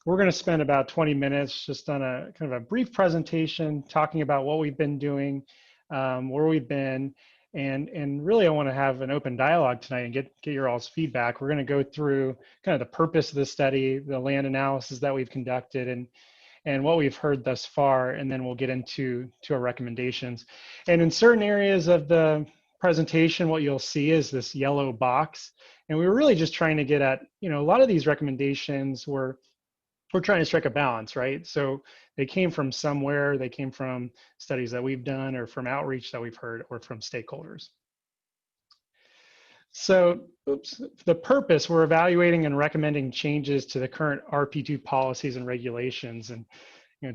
we're going to spend about 20 minutes just on a kind of a brief presentation talking about what we've been doing, where we've been, and really I want to have an open dialogue tonight and get your all's feedback. We're going to go through kind of the purpose of the study, the land analysis that we've conducted, and what we've heard thus far, and then we'll get into our recommendations. And in certain areas of the presentation, what you'll see is this yellow box. And we were really just trying to get at, a lot of these recommendations we're trying to strike a balance, right? So they came from somewhere, they came from studies that we've done or from outreach that we've heard or from stakeholders. So, the purpose, we're evaluating and recommending changes to the current RP2 policies and regulations, and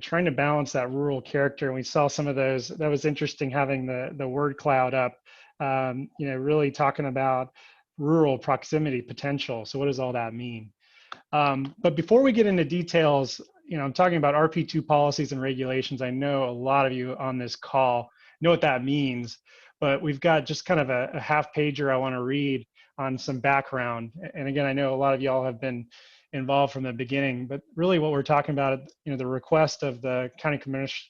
trying to balance that rural character. And we saw some of those. That was interesting having the word cloud up. Really talking about rural proximity potential. So what does all that mean? But before we get into details, I'm talking about RP2 policies and regulations. I know a lot of you on this call know what that means, but we've got just kind of a half pager I want to read on some background. And again, I know a lot of y'all have been involved from the beginning, but really what we're talking about, the request of the county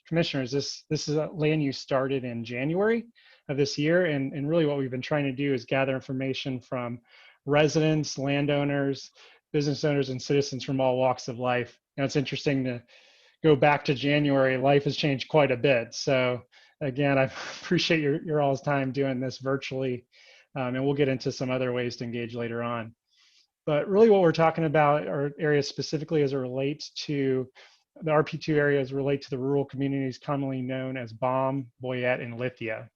commissioners, this is a land use started in January of this year. And really what we've been trying to do is gather information from residents, landowners, business owners, and citizens from all walks of life. It's interesting to go back to January. Life has changed quite a bit. So again, I appreciate your all's time doing this virtually. And we'll get into some other ways to engage later on. But really what we're talking about are areas specifically as it relates to the RP2 areas relate to the rural communities commonly known as Baum, Boyette, and Lithia.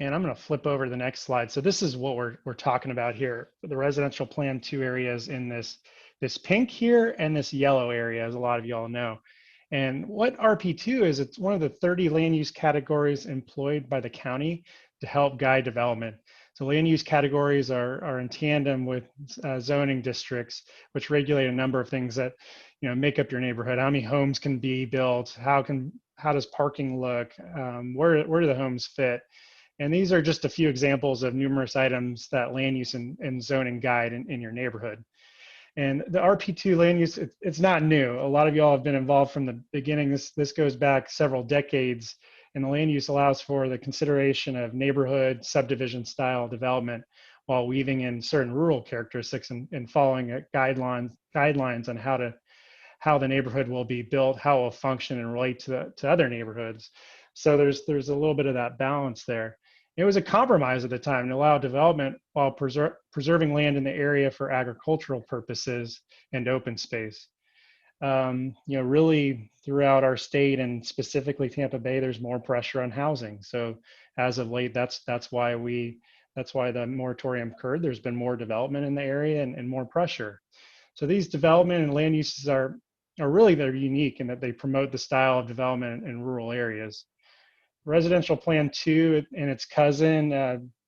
And I'm going to flip over to the next slide. So this is what we're talking about here. The residential plan 2 areas in this pink here and this yellow area, as a lot of y'all know. And what RP2 is, it's one of the 30 land use categories employed by the county to help guide development. So land use categories are in tandem with zoning districts, which regulate a number of things that make up your neighborhood. How many homes can be built? How does parking look? Where do the homes fit? And these are just a few examples of numerous items that land use and zoning guide in your neighborhood. And the RP2 land use, it's not new. A lot of y'all have been involved from the beginning. This goes back several decades, and the land use allows for the consideration of neighborhood subdivision style development while weaving in certain rural characteristics and following guidelines on how the neighborhood will be built, how it will function and relate to other neighborhoods. So there's a little bit of that balance there. It was a compromise at the time to allow development while preserving land in the area for agricultural purposes and open space. Really throughout our state and specifically Tampa Bay, there's more pressure on housing. So as of late, that's why the moratorium occurred. There's been more development in the area and more pressure. So these development and land uses are really, they're unique in that they promote the style of development in rural areas. Residential Plan 2 and its cousin,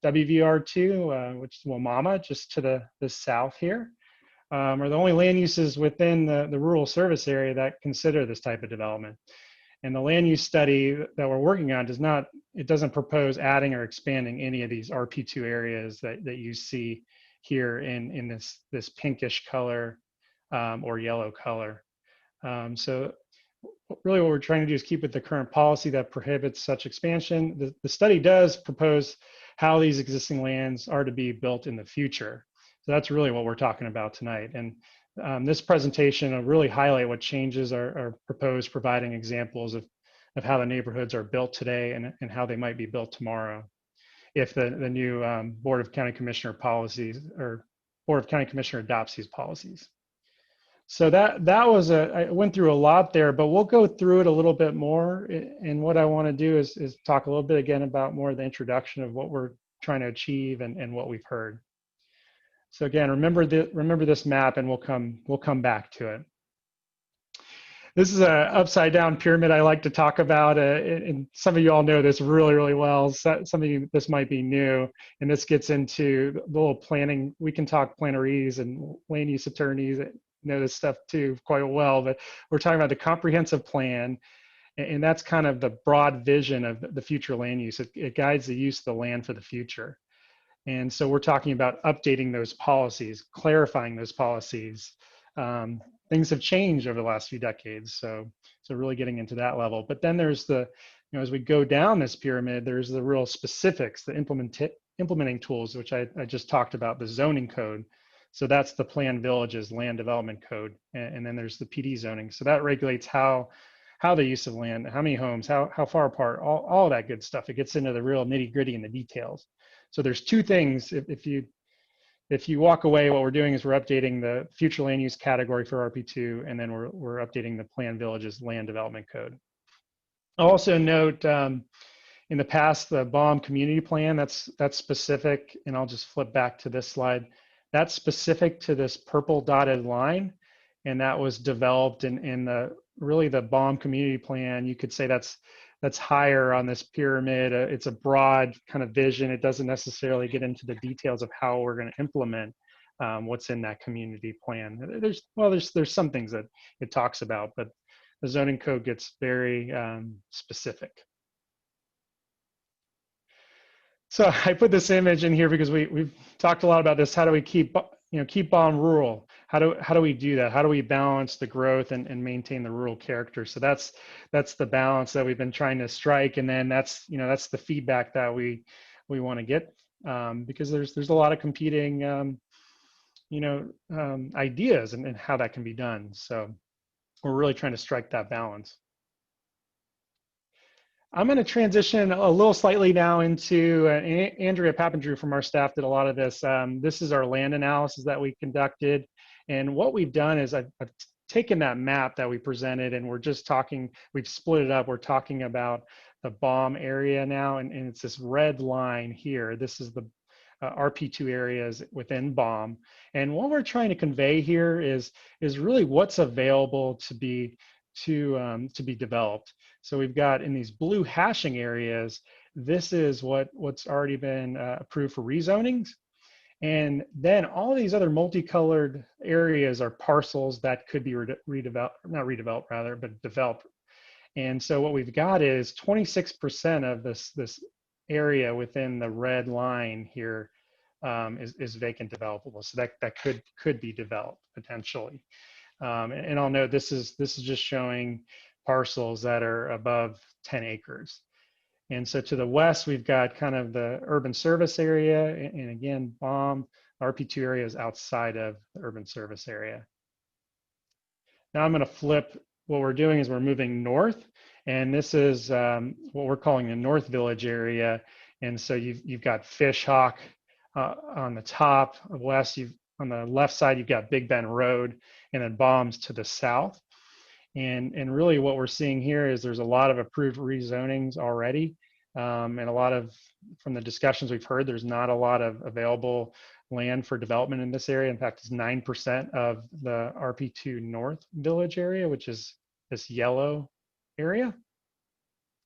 WVR2, which is Wamama, just to the south here, are the only land uses within the rural service area that consider this type of development. And the land use study that we're working on doesn't propose adding or expanding any of these RP2 areas that you see here in this pinkish color or yellow color. So really what we're trying to do is keep with the current policy that prohibits such expansion. The study does propose how these existing lands are to be built in the future. So that's really what we're talking about tonight. And this presentation will really highlight what changes are proposed, providing examples of how the neighborhoods are built today and how they might be built tomorrow if the new Board of County Commissioner policies or Board of County Commissioner adopts these policies. So that was I went through a lot there, but we'll go through it a little bit more. And what I want to do is talk a little bit again about more of the introduction of what we're trying to achieve and what we've heard. So again, remember this map, and we'll come back to it. This is an upside down pyramid I like to talk about, and some of you all know this really, really well. Some of you, this might be new, and this gets into the little planning. We can talk plannerese and land use attorneys know this stuff too quite well, but we're talking about the comprehensive plan, and that's kind of the broad vision of the future land use. It guides the use of the land for the future. And so we're talking about updating those policies, clarifying those policies, things have changed over the last few decades. So really getting into that level. But then there's the, as we go down this pyramid, there's the real specifics, the implementing tools, which I just talked about, the zoning code. So that's the planned villages land development code. And then there's the PD zoning. So that regulates how the use of land, how many homes, how far apart, all of that good stuff. It gets into the real nitty gritty and the details. So there's two things. If you walk away, what we're doing is we're updating the future land use category for RP2, and then we're updating the planned villages land development code. I'll also note in the past, the BOM community plan, that's specific, and I'll just flip back to this slide. That's specific to this purple dotted line, and that was developed in the really the BOM community plan. You could say that's higher on this pyramid. It's a broad kind of vision. It doesn't necessarily get into the details of how we're going to implement what's in that community plan. There's some things that it talks about, but the zoning code gets very specific. So I put this image in here because we've talked a lot about this. How do we keep BOM rural? How do we do that? How do we balance the growth and maintain the rural character? So that's the balance that we've been trying to strike, and then that's the feedback that we want to get because there's a lot of competing ideas and how that can be done. So we're really trying to strike that balance. I'm going to transition a little slightly now into Andrea Pappendrew from our staff did a lot of this. This is our land analysis that we conducted. And what we've done is I've taken that map that we presented and we're just talking, we've split it up. We're talking about the BOM area now, and it's this red line here. This is the RP2 areas within BOM. And what we're trying to convey here is really what's available to be developed. So we've got in these blue hashing areas, this is what's already been approved for rezonings. And then all these other multicolored areas are parcels that could be developed. And so what we've got is 26% of this area within the red line here is vacant developable. So that could be developed potentially. And I'll note this is just showing parcels that are above 10 acres. And so to the west, we've got kind of the urban service area. And again, BOM, RP2 area is outside of the urban service area. Now I'm going to flip. What we're doing is we're moving north. And this is what we're calling the North Village area. And so you've got Fishhawk on the top. West, on the left side, you've got Big Bend Road, and then BOM's to the south. And really what we're seeing here is there's a lot of approved rezonings already. And a lot of, from the discussions we've heard, there's not a lot of available land for development in this area. In fact, it's 9% of the RP2 North Village area, which is this yellow are.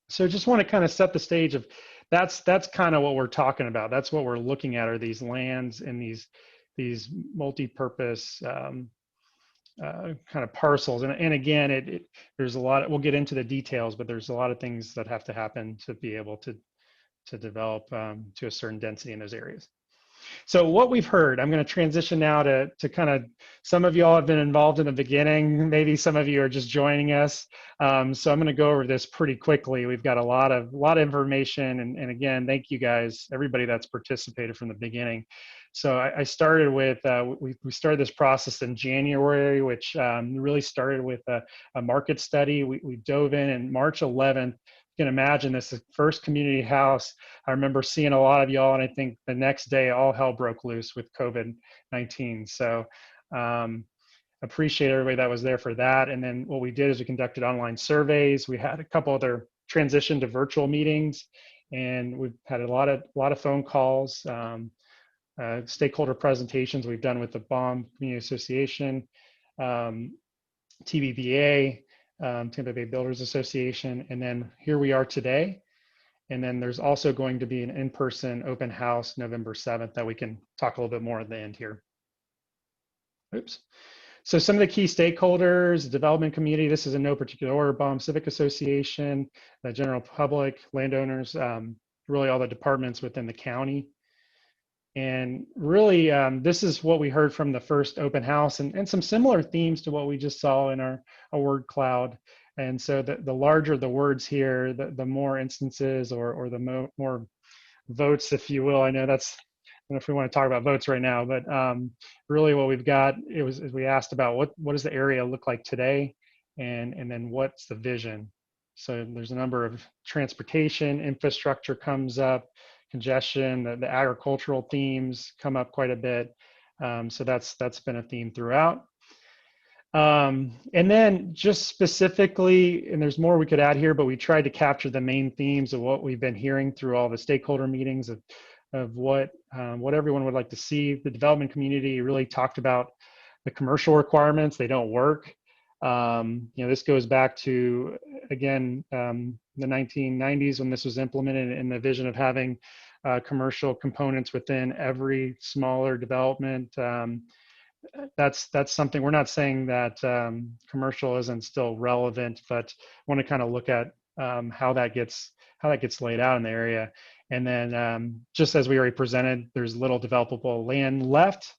So just want to kind of set the stage of that's kind of what we're talking about. That's what we're looking at, are these lands and these multi-purpose kind of parcels. And again, there's a lot, we'll get into the details, but there's a lot of things that have to happen to be able to develop to a certain density in those areas. So what we've heard, I'm going to transition now to kind of, some of you all have been involved in the beginning, maybe some of you are just joining us. So I'm going to go over this pretty quickly. We've got a lot of information, and again, thank you guys, everybody that's participated from the beginning. So I started with, we started this process in January, which really started with a market study. We dove in March 11th. You can imagine this is the first community house. I remember seeing a lot of y'all, and I think the next day all hell broke loose with COVID-19. So appreciate everybody that was there for that. And then what we did is we conducted online surveys. We had a couple other transition to virtual meetings, and we've had a lot of phone calls, stakeholder presentations we've done with the BOM Community Association, TBBA, Tampa Bay Builders Association, and then here we are today. And then there's also going to be an in-person open house November 7th that we can talk a little bit more at the end here. Oops. So some of the key stakeholders, development community, this is in no particular order: BOM Civic Association, the general public, landowners, really all the departments within the county. And really, this is what we heard from the first open house, and some similar themes to what we just saw in our word cloud. And so the larger the words here, the more instances or the more votes, if you will. I know that's, I don't know if we want to talk about votes right now, but really what we've got, is we asked about what does the area look like today, and then what's the vision. So there's a number of transportation, infrastructure comes up, congestion, the agricultural themes come up quite a bit. So that's been a theme throughout. And then just specifically, and there's more we could add here, but we tried to capture the main themes of what we've been hearing through all the stakeholder meetings of what everyone would like to see. The development community really talked about the commercial requirements. They don't work. This goes back to, again, the 1990s when this was implemented, and the vision of having commercial components within every smaller development. That's something, we're not saying that commercial isn't still relevant, but want to kind of look at how that gets laid out in the area. And then just as we already presented, there's little developable land left.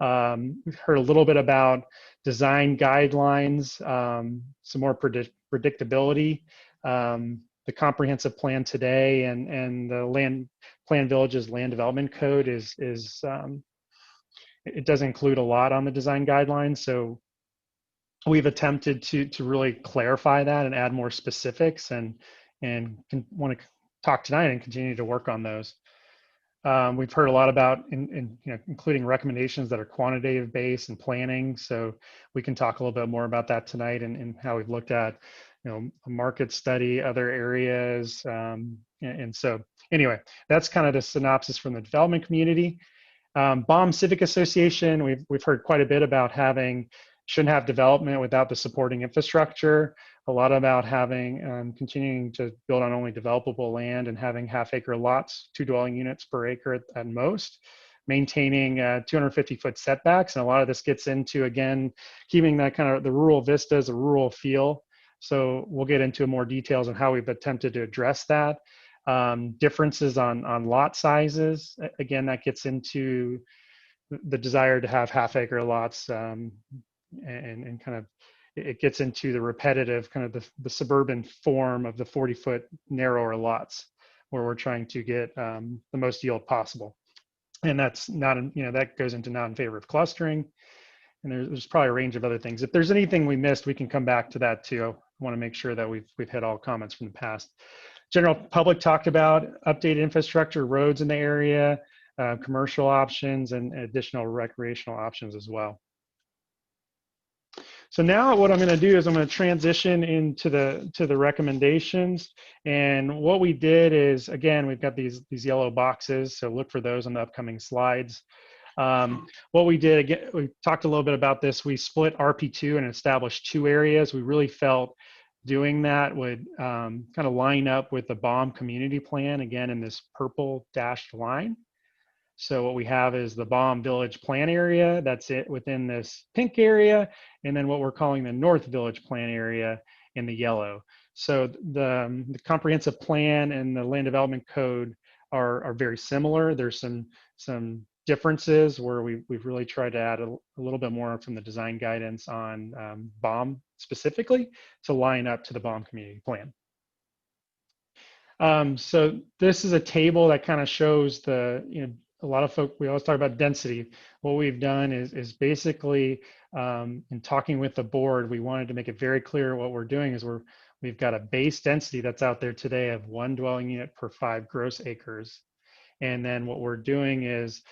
We've heard a little bit about design guidelines, some more predictability. The comprehensive plan today and the Plan Villages land development code is it does include a lot on the design guidelines. So we've attempted to really clarify that and add more specifics, and want to talk tonight and continue to work on those. We've heard a lot about including recommendations that are quantitative based and planning. So we can talk a little bit more about that tonight, and how we've looked at a market study, other areas. And so anyway, that's kind of the synopsis from the development community. BOM Civic Association, we've heard quite a bit about shouldn't have development without the supporting infrastructure. A lot about having continuing to build on only developable land and having half-acre lots, 2 dwelling units per acre at most, maintaining 250-foot setbacks. And a lot of this gets into, again, keeping that kind of the rural vistas, a rural feel. So we'll get into more details on how we've attempted to address that. Differences on lot sizes. Again, that gets into the desire to have half-acre lots, and kind of, it gets into the repetitive kind of the suburban form of the 40-foot narrower lots, where we're trying to get the most yield possible. And that's not, that goes into not in favor of clustering. And there's probably a range of other things. If there's anything we missed, we can come back to that too. I want to make sure that we've hit all comments from the past. General public talked about updated infrastructure, roads in the area, commercial options, and additional recreational options as well. So now what I'm going to do is I'm going to transition into the recommendations. And what we did is, again, we've got these yellow boxes, so look for those on the upcoming slides. What we did, again, we talked a little bit about this. We split RP2 and established 2 areas. We really felt doing that would kind of line up with the BOM community plan, again, in this purple dashed line. So what we have is the BOM Village Plan area, that's it within this pink area, and then what we're calling the North Village Plan area in the yellow. So the comprehensive plan and the land development code are very similar. There's some differences where we've really tried to add a little bit more from the design guidance on BOM specifically to line up to the BOM community plan. So this is a table that kind of shows a lot of folk, we always talk about density. What we've done is basically, in talking with the board, we wanted to make it very clear what we're doing is we've got a base density that's out there today of 1 dwelling unit per 5 gross acres. And then what we're doing is,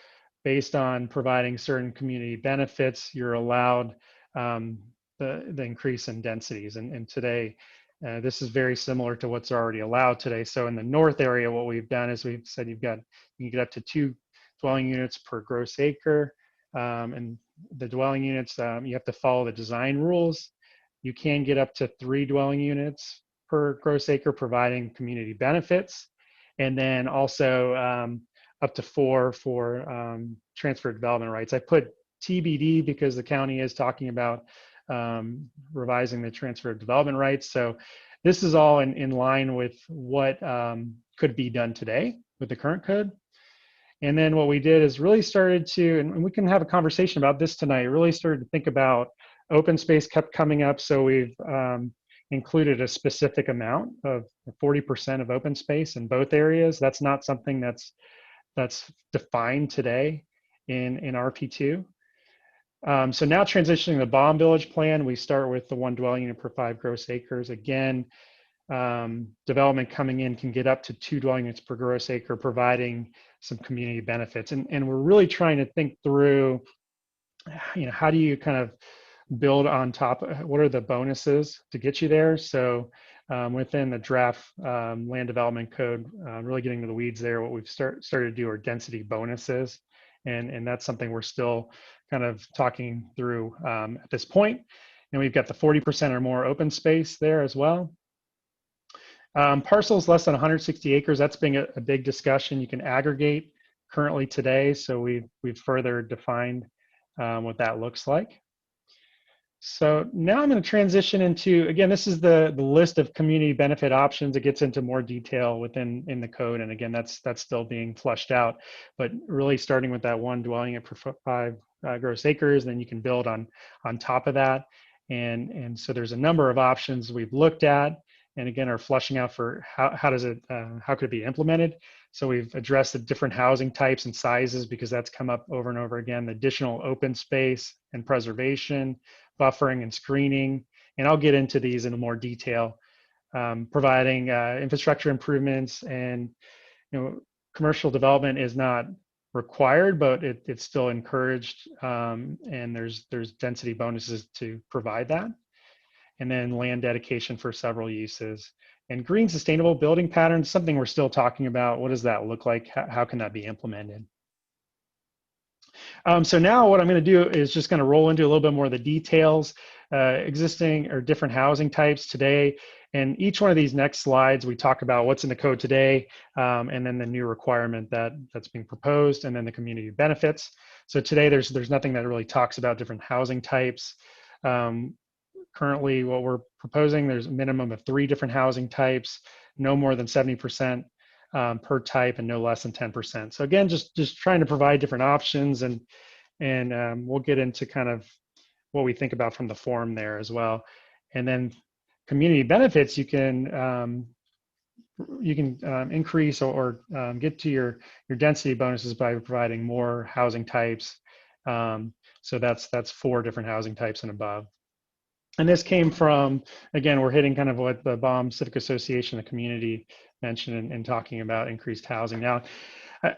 based on providing certain community benefits, you're allowed the increase in densities. And today, this is very similar to what's already allowed today. So in the north area, what we've done is we've said you can get up to 2 dwelling units per gross acre. And the dwelling units, you have to follow the design rules. You can get up to 3 dwelling units per gross acre, providing community benefits. And then also up to 4 for transfer development rights. I put TBD because the county is talking about revising the transfer of development rights. So this is all in line with what could be done today with the current code. And then what we did is really started to, and we can have a conversation about this tonight, really started to think about open space kept coming up. So we've included a specific amount of 40% of open space in both areas. That's not something that's defined today in RP2. So now transitioning the Baum Village plan, we start with the 1 dwelling unit per 5 gross acres. Again, development coming in can get up to 2 dwelling units per gross acre, providing some community benefits. And we're really trying to think through, how do you kind of build on top, what are the bonuses to get you there? So within the draft land development code, really getting to the weeds there, what we've started to do are density bonuses. And that's something we're still kind of talking through at this point. And we've got the 40% or more open space there as well. Parcels less than 160 acres, that's been a big discussion. You can aggregate currently today, so we've further defined what that looks like. So now I'm going to transition into, again, this is the list of community benefit options. It gets into more detail in the code, and again, that's still being flushed out. But really starting with that 1 dwelling unit per 5 gross acres, then you can build on top of that. And so there's a number of options we've looked at, and again are flushing out for how could it be implemented. So we've addressed the different housing types and sizes because that's come up over and over again. The additional open space and preservation, buffering and screening, and I'll get into these in more detail. Providing infrastructure improvements, and commercial development is not required, but it's still encouraged, and there's density bonuses to provide that. And then land dedication for several uses. And green sustainable building patterns, something we're still talking about. What does that look like? How can that be implemented? So now what I'm going to do is just going to roll into a little bit more of the details, existing or different housing types today. And each one of these next slides, we talk about what's in the code today, and then the new requirement that's being proposed, and then the community benefits. So today there's nothing that really talks about different housing types. Currently, what we're proposing, there's a minimum of 3 different housing types, no more than 70% per type, and no less than 10%. So again, just trying to provide different options, and we'll get into kind of what we think about from the form there as well. And then community benefits, you can increase or get to your density bonuses by providing more housing types. So that's 4 different housing types and above. And this came from, again, we're hitting kind of what the Baum Civic Association, the community mentioned in talking about increased housing. Now,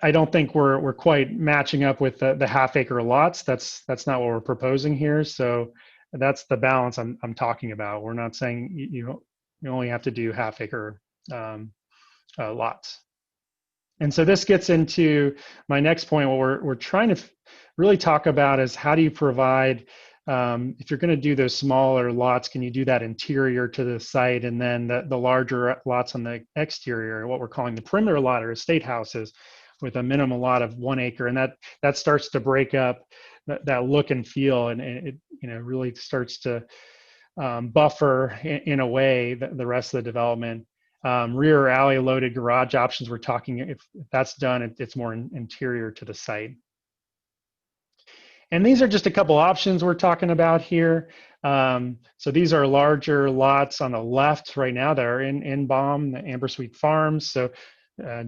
I don't think we're quite matching up with the half-acre lots. That's not what we're proposing here. So that's the balance I'm talking about. We're not saying you only have to do half-acre lots. And so this gets into my next point. What we're trying to really talk about is how do you provide, if you're going to do those smaller lots, can you do that interior to the site, and then the larger lots on the exterior, what we're calling the perimeter lot or estate houses, with a minimum lot of 1 acre, and that starts to break up that look and feel, and it really starts to buffer in a way the rest of the development. Rear alley loaded garage options, we're talking, if that's done, it's more interior to the site. And these are just a couple options we're talking about here. So these are larger lots on the left right now that are in Baum, the Amber Sweet Farms. So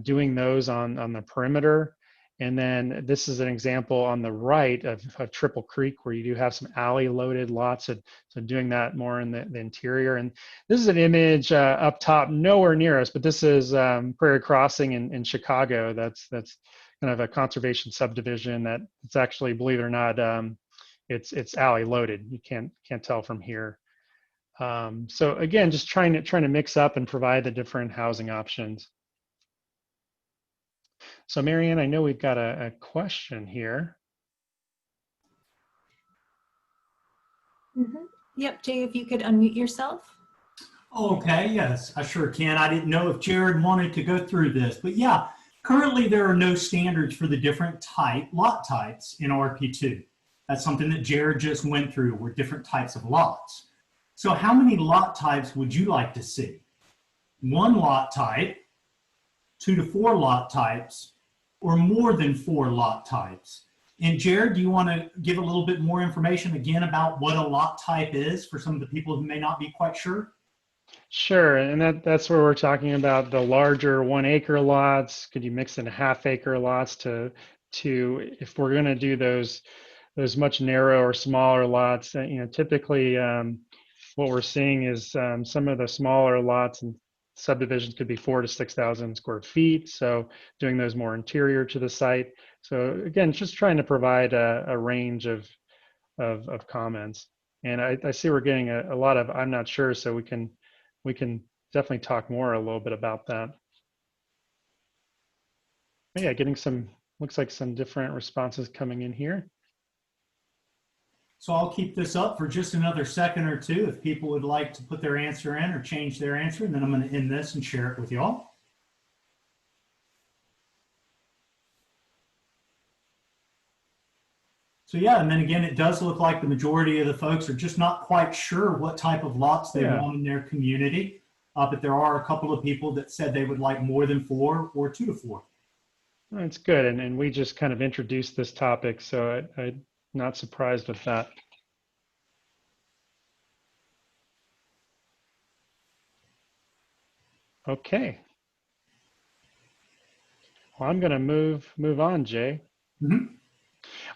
doing those on the perimeter. And then this is an example on the right of Triple Creek, where you do have some alley loaded lots. So doing that more in the interior. And this is an image up top, nowhere near us, but this is Prairie Crossing in Chicago. That's kind of a conservation subdivision that it's actually, believe it or not, it's alley loaded. You can't tell from here. So again, just trying to mix up and provide the different housing options. So Marianne, I know we've got a question here. Mm-hmm. Yep, Jay, if you could unmute yourself. Okay, yes, I sure can. I didn't know if Jared wanted to go through this, but yeah, currently there are no standards for the different lot types in RP2. That's something that Jared just went through, were different types of lots. So how many lot types would you like to see? 1 lot type, 2 to 4 lot types, or more than 4 lot types. And Jared, do you want to give a little bit more information again about what a lot type is for some of the people who may not be quite sure? Sure, and that's where we're talking about the larger 1 acre lots. Could you mix in half-acre lots to if we're going to do those much narrower, smaller lots? Typically what we're seeing is some of the smaller lots and subdivisions could be 4,000 to 6,000 square feet. So doing those more interior to the site. So again, just trying to provide a range of comments. And I see we're getting a lot of I'm not sure, so we can definitely talk more a little bit about that. But yeah, getting some, looks like some different responses coming in here. So I'll keep this up for just another second or two if people would like to put their answer in or change their answer, and then I'm going to end this and share it with you all. So yeah, and then again, it does look like the majority of the folks are just not quite sure what type of lots they want in their community. But there are a couple of people that said they would like more than 4 or 2 to 4. That's good, and we just kind of introduced this topic, so I'm not surprised with that. Okay. Well, I'm going to move on, Jay. Mm-hmm.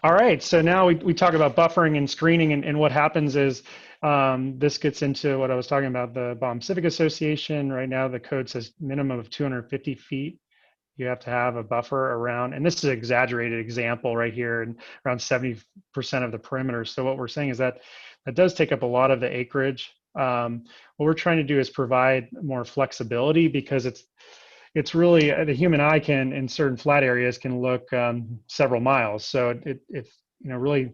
All right, so now we talk about buffering and screening, and what happens is this gets into what I was talking about, the Baum Civic Association. Right now, the code says minimum of 250 feet. You have to have a buffer around, and this is an exaggerated example right here, and around 70% of the perimeter. So what we're saying is that does take up a lot of the acreage. What we're trying to do is provide more flexibility, because it's really, the human eye can, in certain flat areas, can look several miles. So if really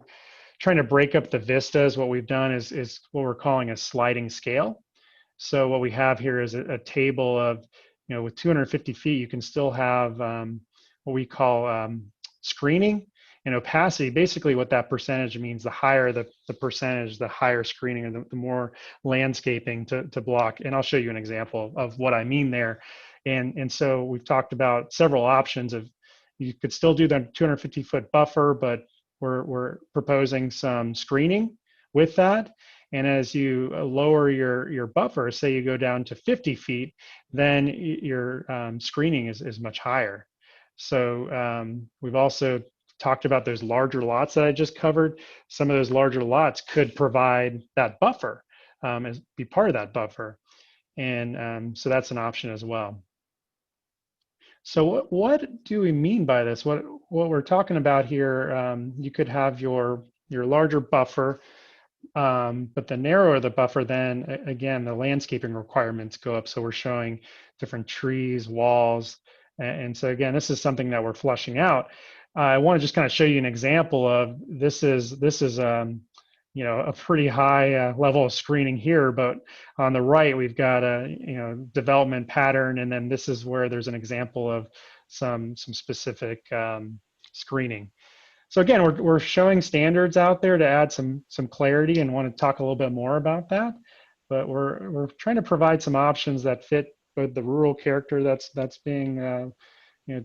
trying to break up the vistas, what we've done is what we're calling a sliding scale. So what we have here is a table of, with 250 feet, you can still have what we call screening and opacity. Basically what that percentage means, the higher the percentage, the higher screening, or the more landscaping to block. And I'll show you an example of what I mean there. And so we've talked about several options of, you could still do the 250-foot buffer, but we're proposing some screening with that. And as you lower your buffer, say you go down to 50 feet, then your screening is much higher. So we've also talked about those larger lots that I just covered. Some of those larger lots could provide that buffer, as be part of that buffer. And so that's an option as well. So what do we mean by this? What we're talking about here, you could have your larger buffer, but the narrower the buffer, then again, the landscaping requirements go up. So we're showing different trees, walls. And so again, this is something that we're fleshing out. I want to just kind of show you an example of this is a pretty high level of screening here, but on the right, we've got a development pattern. And then this is where there's an example of some specific screening. So again, we're showing standards out there to add some clarity, and want to talk a little bit more about that. But we're trying to provide some options that fit both the rural character that's being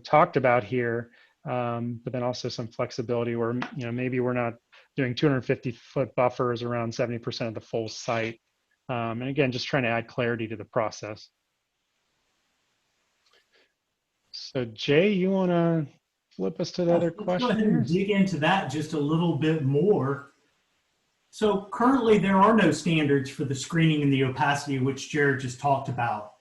talked about here, but then also some flexibility where maybe we're not doing 250-foot buffers around 70% of the full site. And again, just trying to add clarity to the process. So Jay, you want to flip us to the other question? Let's go ahead and dig into that just a little bit more. So currently there are no standards for the screening and the opacity, which Jared just talked about.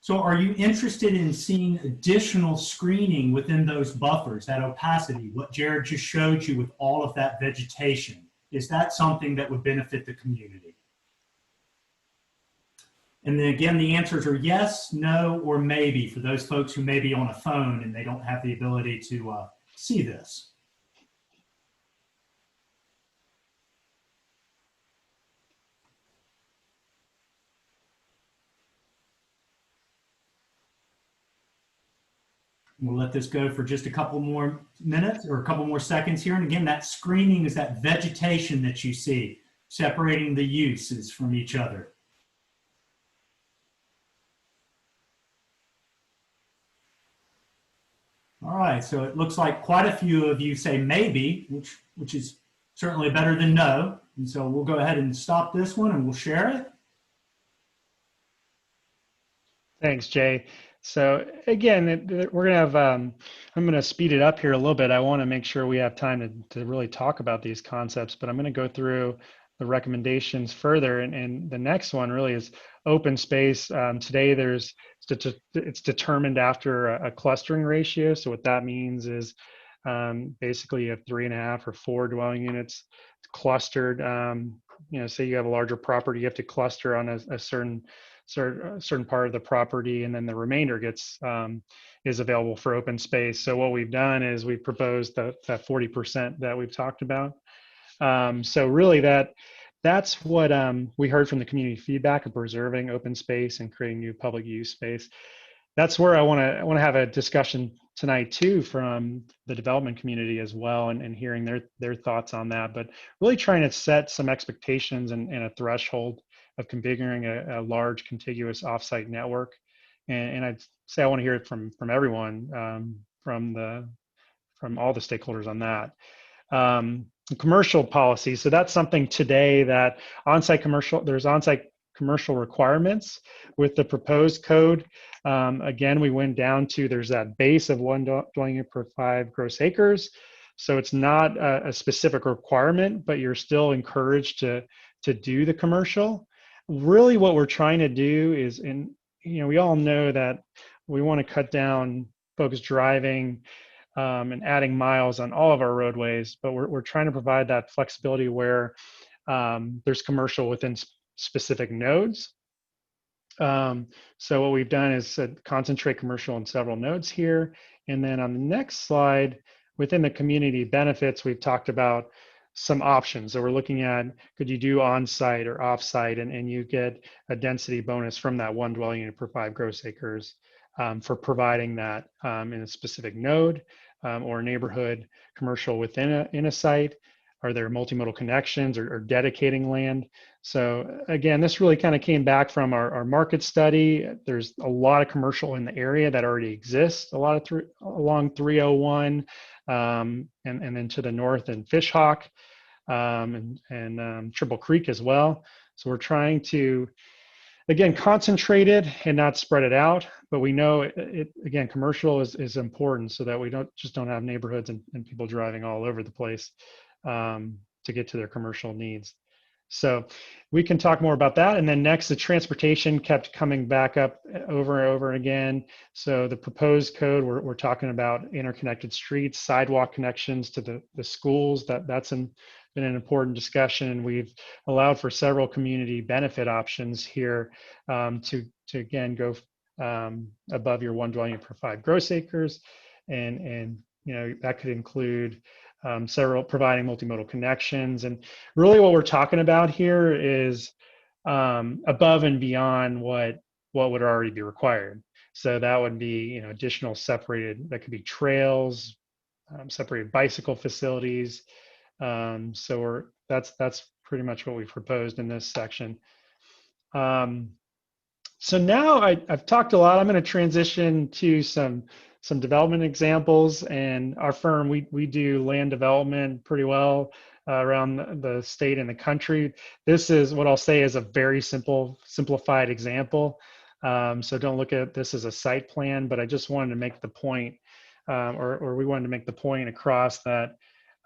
So are you interested in seeing additional screening within those buffers, that opacity, what Jared just showed you with all of that vegetation? Is that something that would benefit the community? And then again, the answers are yes, no, or maybe for those folks who may be on a phone and they don't have the ability to see this. We'll let this go for just a couple more minutes or a couple more seconds here. And again, that screening is that vegetation that you see, separating the uses from each other. All right, so it looks like quite a few of you say maybe, which is certainly better than no. And so we'll go ahead and stop this one and we'll share it. Thanks, Jay. So again, we're gonna have, I'm gonna speed it up here a little bit. I wanna make sure we have time to really talk about these concepts, but I'm gonna go through the recommendations further. And the next one really is open space. Today it's determined after a clustering ratio. So what that means is basically you have 3.5 or 4 dwelling units clustered. Say you have a larger property, you have to cluster on a certain part of the property, and then the remainder is available for open space. So what we've done is we proposed that 40% that we've talked about. So really that's what we heard from the community feedback of preserving open space and creating new public use space. That's where I want to have a discussion tonight too from the development community as well, and hearing their thoughts on that, but really trying to set some expectations and a threshold of configuring a large contiguous offsite network. And I'd say I want to hear it from everyone, from all the stakeholders on that. Commercial policy. So that's something today that there's on-site commercial requirements with the proposed code. Again, we went down to, there's that base of 1 dwelling unit per 5 gross acres. So it's not a specific requirement, but you're still encouraged to do the commercial. Really what we're trying to do is, we all know that we want to cut down folks driving and adding miles on all of our roadways, but we're trying to provide that flexibility where there's commercial within specific nodes. So what we've done is concentrate commercial in several nodes here. And then on the next slide, within the community benefits, we've talked about some options. So we're looking at, could you do on-site or off-site, and you get a density bonus from that 1 dwelling unit per 5 gross acres for providing that in a specific node or neighborhood commercial within a site. Are there multimodal connections or dedicating land? So again, this really kind of came back from our market study. There's a lot of commercial in the area that already exists, a lot of along 301 and then to the north in Fishhawk and Triple Creek as well. So we're trying to, again, concentrate it and not spread it out, but we know again, commercial is important so that we don't have neighborhoods and people driving all over the place to get to their commercial needs. So we can talk more about that. And then next, the transportation kept coming back up over and over again. So the proposed code, we're talking about interconnected streets, sidewalk connections to the schools. That's been an important discussion. We've allowed for several community benefit options here to again go above your 1 dwelling unit per 5 gross acres, and that could include providing multimodal connections. And really what we're talking about here is above and beyond what would already be required. So that would be, additional separated, that could be trails, separated bicycle facilities. So that's pretty much what we've proposed in this section. So now I've talked a lot. I'm going to transition to some development examples. And our firm, we do land development pretty well around the state and the country. This is what I'll say is a very simplified example. So don't look at this as a site plan, but I just wanted to make the point, or we wanted to make the point across that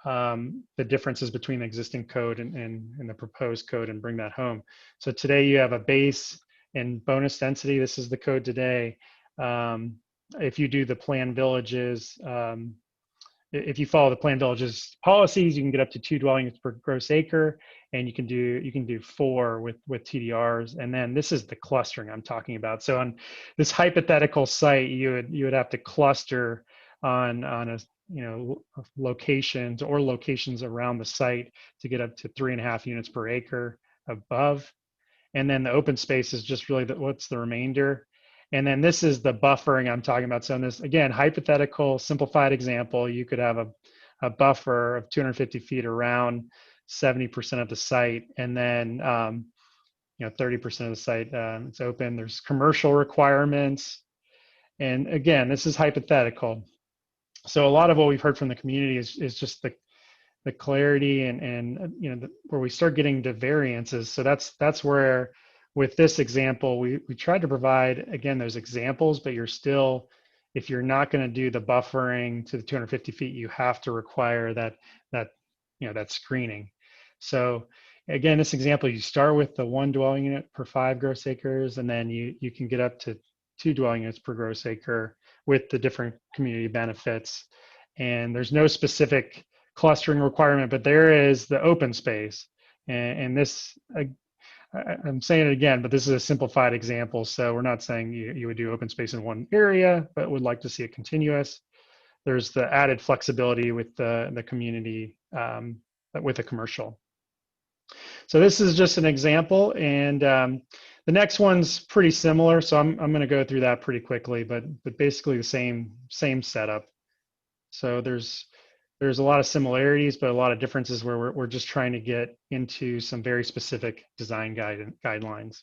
the differences between the existing code and the proposed code and bring that home. So today you have a base and bonus density. This is the code today. If you do the Plan Villages, if you follow the Plan Villages policies, you can get up to 2 dwelling units per gross acre, and you can do 4 with TDRs. And then this is the clustering I'm talking about. So on this hypothetical site, you would have to cluster on a locations around the site to get up to 3.5 units per acre above. And then the open space is just really what's the remainder. And then this is the buffering I'm talking about. So in this, again, hypothetical, simplified example, you could have a buffer of 250 feet around 70% of the site. And then, 30% of the site, it's open. There's commercial requirements. And again, this is hypothetical. So a lot of what we've heard from the community is just the clarity and you know, where we start getting to variances. So that's where, with this example, we tried to provide, again, those examples, but you're still, if you're not going to do the buffering to the 250 feet, you have to require that you know, that screening. So again, this example, you start with the 1 dwelling unit per 5 gross acres, and then you can get up to 2 dwelling units per gross acre with the different community benefits. And there's no specific clustering requirement, but there is the open space. And this, I'm saying it again, but this is a simplified example. So we're not saying you would do open space in one area, but would like to see it continuous. There's the added flexibility with the community, with a commercial. So this is just an example, and the next one's pretty similar. So I'm going to go through that pretty quickly, but basically the same setup. So there's a lot of similarities, but a lot of differences where we're just trying to get into some very specific design guidelines.